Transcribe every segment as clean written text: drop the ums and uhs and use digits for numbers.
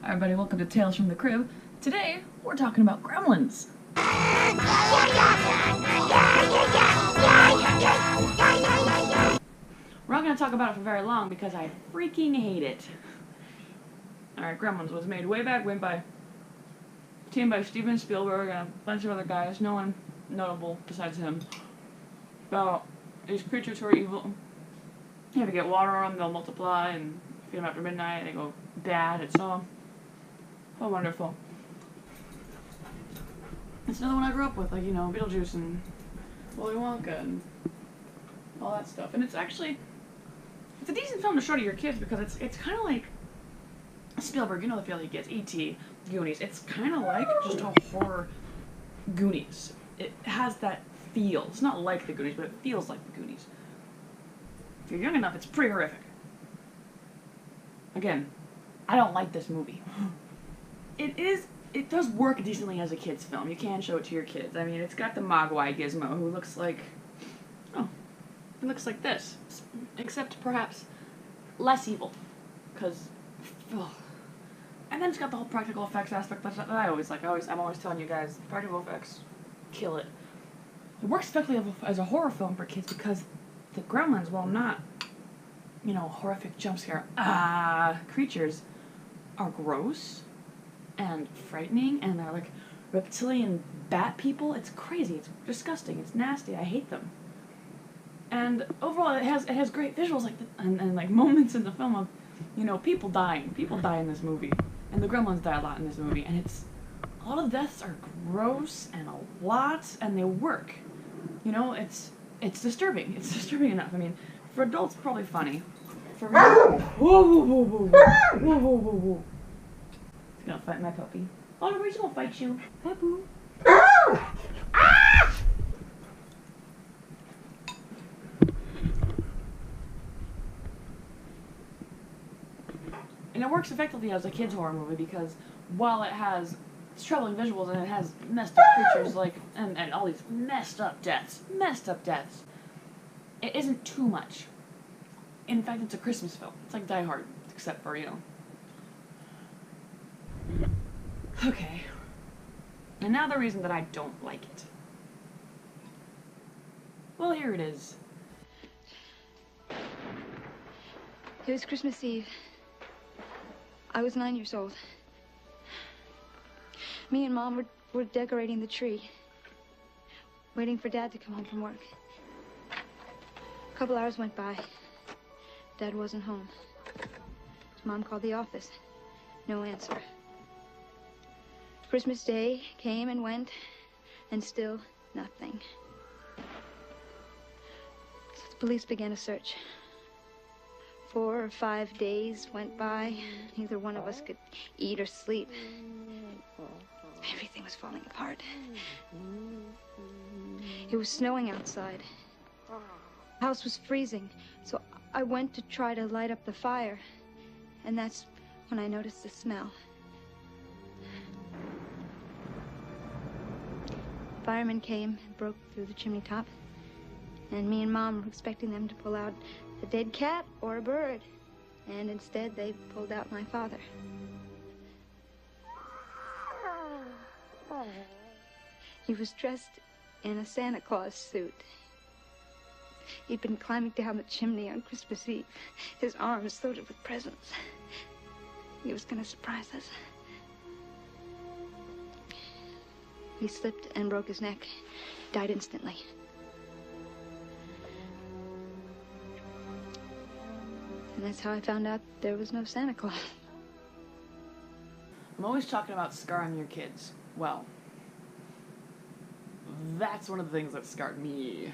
Hi everybody, welcome to Tales from the Crib. Today, we're talking about Gremlins. We're not going to talk about it for very long because I freaking hate it. Alright, Gremlins was made way back when by team by Steven Spielberg and a bunch of other guys, no one notable besides him. About these creatures who are evil. You have to get water on them, they'll multiply, and feed them after midnight, they go bad. It's so wonderful. It's another one I grew up with, like, you know, Beetlejuice and Willy Wonka and all that stuff. And it's actually, it's a decent film to show to your kids because it's kind of like Spielberg, you know the feel he gets, E.T., Goonies. It's kind of like just a horror Goonies. It has that feel. It's not like the Goonies, but it feels like the Goonies. If you're young enough, it's pretty horrific. Again, I don't like this movie. It does work decently as a kid's film. You can show it to your kids. I mean, it's got the Mogwai Gizmo, who looks like, he looks like this. Except perhaps less evil. Because, and then it's got the whole practical effects aspect that I always like. I'm always telling you guys, practical effects, kill it. It works effectively as a horror film for kids because the Gremlins, while not, you know, horrific jump scare creatures, are gross and frightening, and they're like reptilian bat people. It's crazy. It's disgusting. It's nasty. I hate them. And overall, it has great visuals, like and like moments in the film of, you know, people dying. People die in this movie, and the Gremlins die a lot in this movie. And a lot of the deaths are gross and a lot, and they work. You know, it's disturbing. It's disturbing enough. I mean, for adults, probably funny. For me, whoa, whoa, whoa, whoa, whoa, whoa, whoa, whoa, whoa. He's gonna fight my puppy. Oliver, he's gonna fight you. Hi, boo. And it works effectively as a kid's horror movie because while it has troubling visuals and it has messed up creatures like and all these messed up deaths, it isn't too much. In fact, it's a Christmas film. It's like Die Hard, except for, you know. Okay. And now the reason that I don't like it. Well, here it is. It was Christmas Eve. I was 9 years old. Me and Mom were decorating the tree, waiting for Dad to come home from work. A couple hours went by. Dad wasn't home. Mom called the office. No answer. Christmas Day came and went, and still nothing. So the police began a search. 4 or 5 days went by. Neither one of us could eat or sleep. Everything was falling apart. It was snowing outside. The house was freezing, so I went to try to light up the fire. And that's when I noticed the smell. Firemen came and broke through the chimney top. And me and Mom were expecting them to pull out a dead cat or a bird. And instead, they pulled out my father. He was dressed in a Santa Claus suit. He'd been climbing down the chimney on Christmas Eve, his arms loaded with presents. He was going to surprise us. He slipped and broke his neck, died instantly. And that's how I found out there was no Santa Claus. I'm always talking about scarring your kids. Well, that's one of the things that scarred me.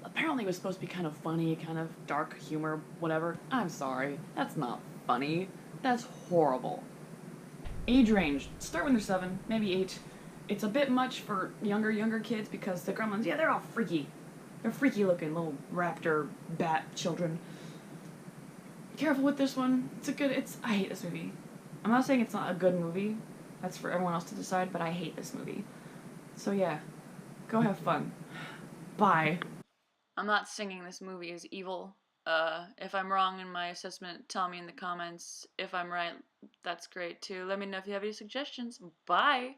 Apparently it was supposed to be kind of funny, kind of dark humor, whatever. I'm sorry, that's not funny. That's horrible. Age range, start when they're 7, maybe 8. It's a bit much for younger kids because the Gremlins, yeah, they're all freaky. They're freaky looking little raptor bat children. Careful with this one. I hate this movie. I'm not saying it's not a good movie. That's for everyone else to decide, but I hate this movie. So yeah, go have fun. Bye. I'm not singing this movie is evil. If I'm wrong in my assessment, tell me in the comments. If I'm right, that's great too. Let me know if you have any suggestions. Bye!